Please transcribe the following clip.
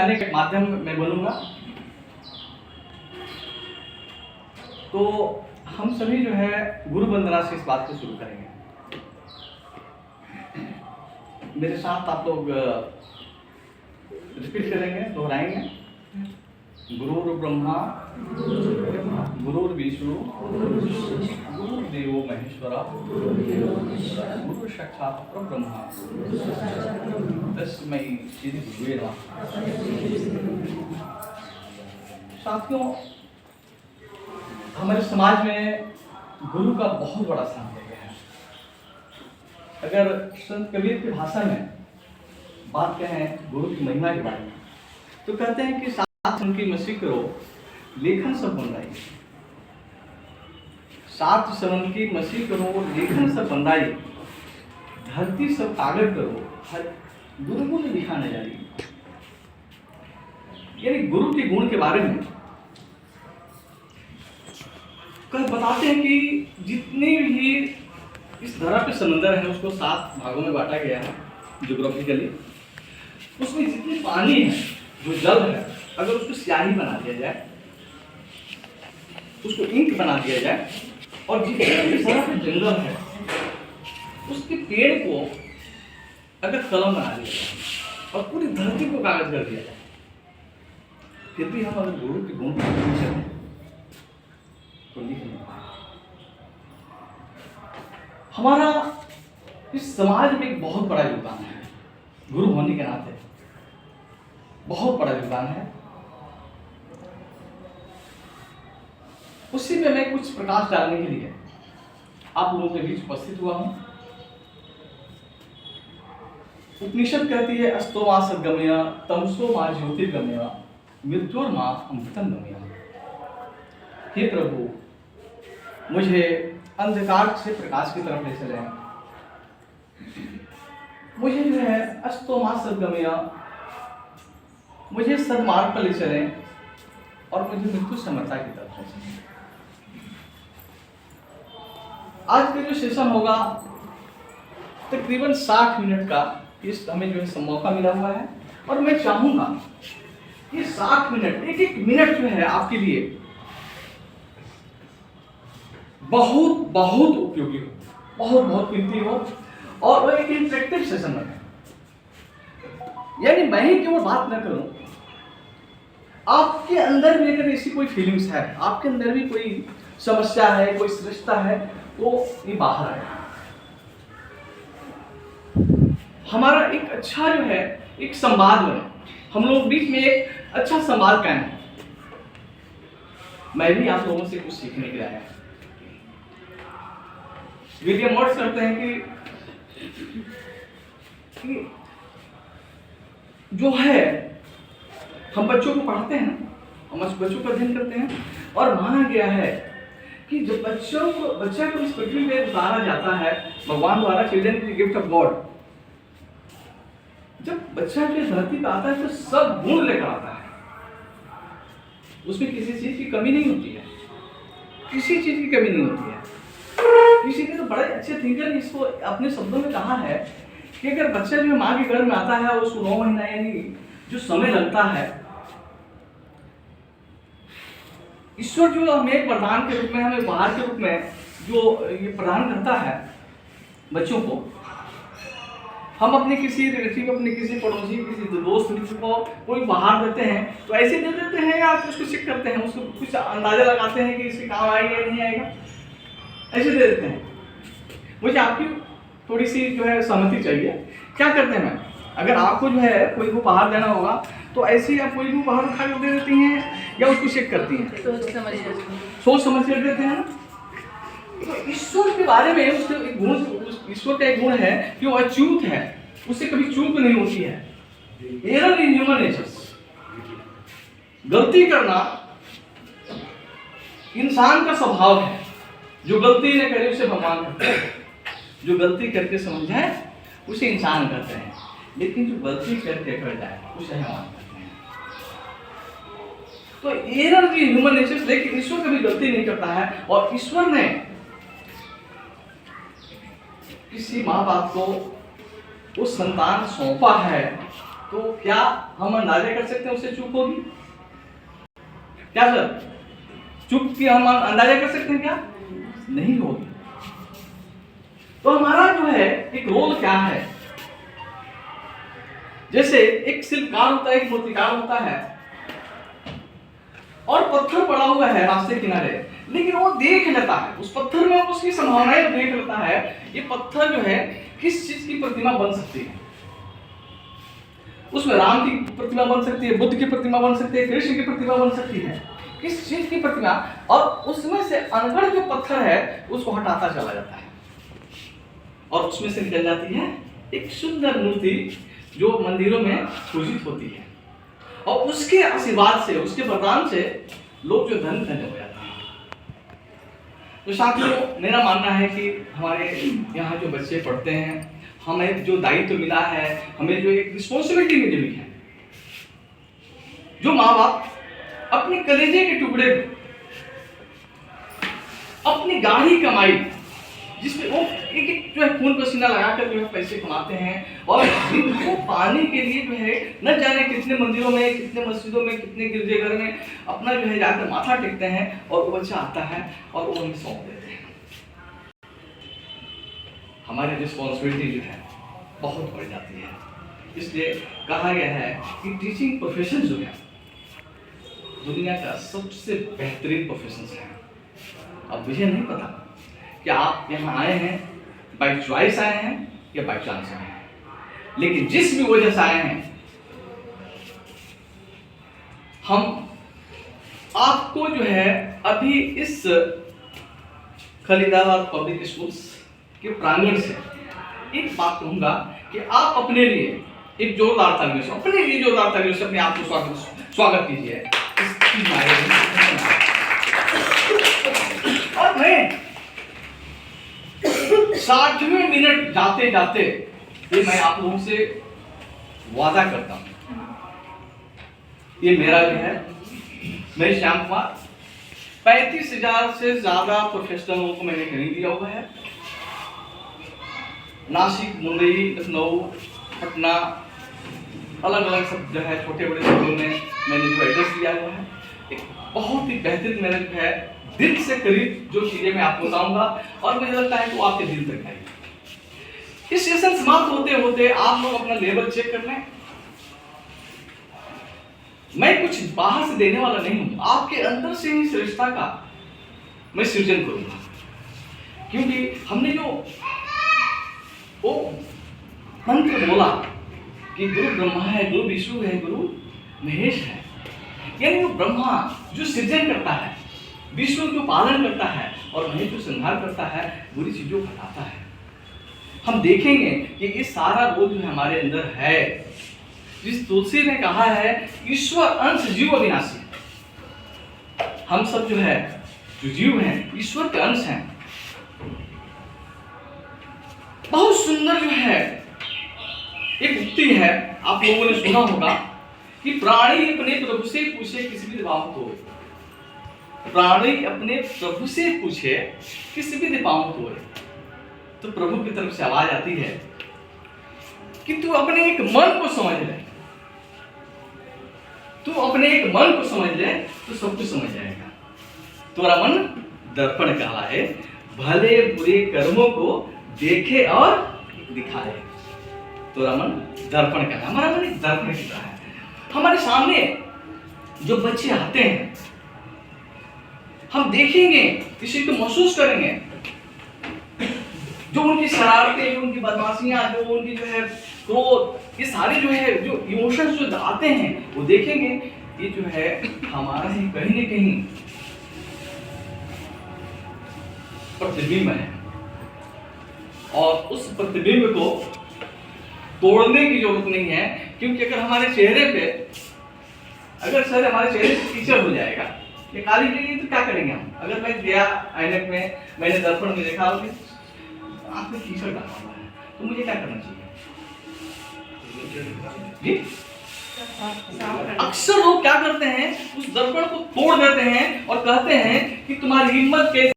समझाने के माध्यम में बनूंगा। तो हम सभी जो है गुरु वंदना से इस बात को शुरू करेंगे। मेरे साथ आप लोग रिपीट करेंगे, दोहराएंगे। गुरुर् ब्रह्मा गुरुर्विष्णु गुरुर्देवो महेश्वरा गुरु साक्षात् परब्रह्म तस्मै श्री गुरुवे नमः। साथियों, हमारे समाज में गुरु का बहुत बड़ा स्थान है। अगर संत कबीर की भाषा में बात कहें गुरु की महिमा के बारे में, तो कहते हैं कि सात उनकी मसी करो, लेखन सब बन रही। सात श्रवण की मसी करो, लेखन सब बन रही। धरती सब कागज करो, हर गुरु को लिखा न जाए। यानी गुरु के गुण के बारे में बताते हैं कि जितने भी इस धरा पे समंदर है उसको 7 भागों में बांटा गया है ज्योग्राफिकली। उसमें जितनी पानी है, जो जल है, अगर उसको स्याही बना दिया जाए, उसको इंक बना दिया जाए, और जितने भी धरा पे जंगल है उसके पेड़ को अगर कलम बना दिया जाए और पूरी धरती को कागज कर दिया जाए, फिर भी हम अगर गुरु के गुण तो लिख नहीं पाए। हमारा इस समाज में एक बहुत बड़ा योगदान है, गुरु होने के नाते बहुत बड़ा योगदान है। उसी में मैं कुछ प्रकाश डालने के लिए आप लोगों के बीच उपस्थित हुआ हूं। उपनिषद कहती है अस्तो मा सद्गमय तमसो मा ज्योतिर्गमय मृत्योर्मा अमृतम गमय। हे प्रभु, मुझे अंधकार से प्रकाश की तरफ ले चले, मुझे जो है अस्तो मा सद्गमय, मुझे सद्मार्ग पर ले चले, और मुझे मृत्यु समर्था की तरफ ले चले। आज का जो सेशन होगा तकरीबन 60 मिनट का, इस हमें जो है मौका मिला हुआ है, और मैं चाहूंगा ये 60 मिनट, एक मिनट जो है आपके लिए बहुत बहुत उपयोगी हो, बहुत बहुत कीमती हो, और वो एक इंटरेक्टिव सेशन रहे। यानी मैं ही केवल बात न करूं, आपके अंदर भी अगर ऐसी कोई फीलिंग्स है, आपके अंदर भी कोई समस्या है, कोई श्रेष्ठता है, तो ये बाहर आए। हमारा एक अच्छा जो है एक संवाद बने, हम लोग बीच में एक अच्छा संवाद कायम है। मैं भी आप लोगों से कुछ सीखने के लिए आया। विलियम वर्ड्स करते हैं कि जो है हम बच्चों को पढ़ाते हैं, हम बच्चों का अध्ययन करते हैं, और माना गया है कि जब बच्चा को इस पृथ्वी पे उतारा जाता है भगवान द्वारा, children is the gift of God. जब बच्चा जो धरती पे आता है तो सब गुण लेकर आता है, उसमें किसी चीज की कमी नहीं होती है, किसी चीज की कमी नहीं होती है। किसी ने तो बड़े अच्छे थिंकर ने इसको अपने शब्दों में कहा है कि अगर बच्चा जो माँ के गर्भ में आता है और उसको 9 महीना यानी जो समय लगता है, ईश्वर जो हमें प्रदान के रूप में, हमें उपहार के रूप में जो ये प्रदान करता है बच्चों को, हम अपने किसी रिलेटिव, अपने किसी पड़ोसी, किसी दोस्त मित्र को कोई उपहार देते हैं तो ऐसे दे देते हैं या उसको चेक करते हैं, उसको कुछ अंदाजा लगाते हैं कि इसके काम आएगा या नहीं आएगा, ऐसे दे देते हैं। मुझे आपकी थोड़ी सी जो है सहमति चाहिए। क्या करते हैं, मैं अगर आपको जो है कोई उपहार देना होगा तो ऐसे आप कोई भी उपहार उठा कर दे देती हैं या उसको चेक करती हैं? सोच समझ कर देते हैं ना। तो ईश्वर के बारे में उसके एक गुण, ईश्वर का एक गुण है कि वो अच्युत है, उससे कभी चूक नहीं होती है। एरर इन ह्यूमन नेचर, गलती करना इंसान का स्वभाव है। जो गलती न करे उसे भगवान करते हैं, जो गलती करके समझ जाए उसे इंसान करते हैं, लेकिन जो गलती करके कर जाए उसे भगवान करते हैं। तो एरर इन ह्यूमन नेचर, लेकिन ईश्वर कभी गलती नहीं करता है। और ईश्वर ने किसी माँ बाप को वो संतान सौंपा है तो क्या हम अंदाजा कर सकते हैं उससे चूक होगी? क्या सर, चूक की हम अंदाजा कर सकते हैं क्या? नहीं होगी। तो हमारा जो है एक रोल क्या है? जैसे एक शिल्पकार होता है, एक मूर्तिकार होता है, और पत्थर पड़ा हुआ है रास्ते किनारे, लेकिन वो देख लेता है उस पत्थर में, उसकी संभावनाएं देख लेता है ये पत्थर जो है किस चीज की प्रतिमा बन सकती है। उसमें राम की प्रतिमा बन सकती है, बुद्ध की प्रतिमा बन सकती है, कृष्ण की प्रतिमा बन सकती है, किस चीज की प्रतिमा, और उसमें से अनगढ़ जो पत्थर है उसको हटाता चला जाता है और उसमें से निकल जाती है एक सुंदर मूर्ति जो मंदिरों में पूजित होती है। और उसके आशीर्वाद से, उसके वरदान से लोग जो धन धन्य हो जाते हैं। तो साथियों, मेरा मानना है कि हमारे यहाँ जो बच्चे पढ़ते हैं, हमें जो दायित्व मिला है, हमें जो एक रिस्पॉन्सिबिलिटी मिली है, जो माँ बाप अपने कलेजे के टुकड़े, अपनी गाढ़ी कमाई, जिसमें वो एक एक जो है खून पसीना लगाकर जो है पैसे कमाते हैं, और इनको पाने के लिए जो है न जाने कितने मंदिरों में, कितने मस्जिदों में, कितने गिरजेघर में अपना जो है जाकर माथा टेकते हैं, और वो बच्चा आता है और वो हमें सौंप देते हैं। हमारी रिस्पॉन्सिबिलिटी जो है बहुत बढ़ जाती है। इसलिए कहा गया है कि टीचिंग प्रोफेशन जो है दुनिया का सबसे बेहतरीन प्रोफेशन है। अब मुझे नहीं पता कि आप यहाँ आए हैं बाय चॉइस आए हैं या बाय चांस आए हैं, लेकिन जिस भी वजह से आए हैं, हम आपको जो है अभी इस खलीलाबाद पब्लिक स्कूल्स के प्रांगण से एक बात कहूंगा कि आप अपने लिए एक जोरदार तालियों से, अपने लिए जोरदार तालियों से अपने आप को स्वागत कीजिए। और मैं 60वें मिनट जाते जाते ये मैं आप लोगों से वादा करता हूं, ये मेरा जो है, मैं श्याम कुमार 35,000 से ज्यादा प्रोफेशनलों को मैंने ट्रेनिंग दिया हुआ है। नासिक, मुंबई, लखनऊ, पटना, अलग अलग सब जो है छोटे बड़े शहरों में मैंने जो एड्रेस दिया हुआ है। एक बहुत ही बेहतरीन मैंने जो है दिल से करीब जो चीजें मैं आपको बताऊंगा, और मुझे लगता है कि वो आपके दिल तक आएगी। इस सेशन समाप्त होते होते आप लोग अपना लेवल चेक कर लें। मैं कुछ बाहर से देने वाला नहीं हूं, आपके अंदर से ही श्रेष्ठता का मैं सृजन करूंगा, क्योंकि हमने जो वो मंत्र बोला कि गुरु ब्रह्मा है, गुरु विष्णु है, गुरु महेश है, यानी वो ब्रह्मा जो सृजन करता है, विष्णु जो पालन करता है, और महेश जो संहार करता है, बुरी चीजों को हटाता है। हम देखेंगे कि ये सारा रोल जो हमारे अंदर है। जिस तुलसी ने कहा है ईश्वर अंश जीव अविनाशी, हम सब जो है जो जीव हैं ईश्वर के अंश हैं। बहुत सुंदर जो है एक उक्ति है, आप लोगों ने सुना होगा कि प्राणी अपने प्रभु से पूछे किसी भी दिवाओं को, प्राणी अपने प्रभु से पूछे किसी भी दिवाओं को, तो प्रभु की तरफ से आवाज आती है कि तू अपने एक मन को समझ ले, तू अपने एक मन को समझ ले तो सब कुछ समझ जाएगा। तुम्हारा मन दर्पण काला है, भले बुरे कर्मों को देखे और दिखाए। तुम्हारा मन दर्पण काला, हमारा मन एक दर्पण की तरह है। हमारे सामने जो बच्चे आते हैं, हम देखेंगे, किसी को महसूस करेंगे, जो उनकी शरारतें, जो उनकी बदमाशियां, जो उनकी जो है क्रोध, ये सारे जो है जो इमोशंस जो आते हैं, वो देखेंगे ये जो है हमारा ही कहीं न कहीं प्रतिबिंब है, और उस प्रतिबिंब को तोड़ने की जरूरत नहीं है। क्योंकि अगर हमारे चेहरे पे, अगर सर हमारे चेहरे पे कीचड़ हो जाएगा, ये काली लगेगी, तो क्या करेंगे हम? अगर मैं गया ऐनक में, मैंने दर्पण में देखा आंख में कीचड़ डाला हुआ है, तो मुझे क्या करना चाहिए जी? अक्सर लोग क्या करते हैं, उस दर्पण को तोड़ देते हैं और कहते हैं कि तुम्हारी हिम्मत कैसे